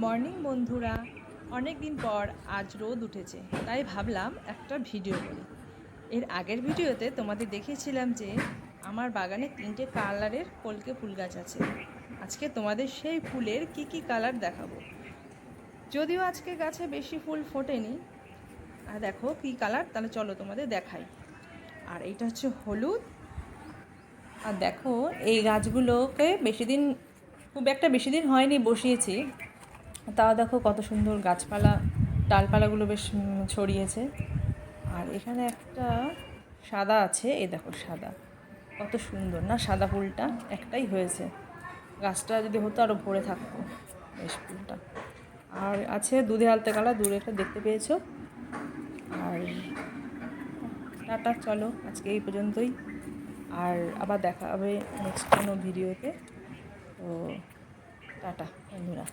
Morning বন্ধুরা, অনেক দিন পর আজ রোদ উঠেছে, তাই ভাবলাম একটা ভিডিও করি। এর আগের ভিডিওতে তোমাদের দেখিয়েছিলাম যে আমার বাগানে 3টে কালারের কলকে ফুল গাছ আছে। আজকে তোমাদের সেই ফুলের কি কি কালার দেখাবো। যদিও আজকে গাছে বেশি ফুল ফোটেনি, আর দেখো কি কালার, তাহলে চলো তোমাদের দেখাই। আর এইটা হচ্ছে হলুদ। আর দেখো এই গাছগুলোকে খুব একটা বেশি দিন হয়নি বসিয়েছি, তাও দেখো কত সুন্দর গাছপালা, ডালপালাগুলো বেশ ছড়িয়েছে। আর এখানে একটা সাদা আছে, এই দেখো সাদা, কত সুন্দর না সাদা ফুলটা, একটাই হয়েছে। গাছটা যদি হতো আরও ভরে থাকতো বেশ ফুলটা। আর আছে দুধে আলতা কালার, দূরে একটা দেখতে পেয়েছো। আর টাটা, চলো আজকে এই পর্যন্তই, আর আবার দেখা হবে নেক্সট কোনো ভিডিওতে। তো টাটা বন্ধুরা।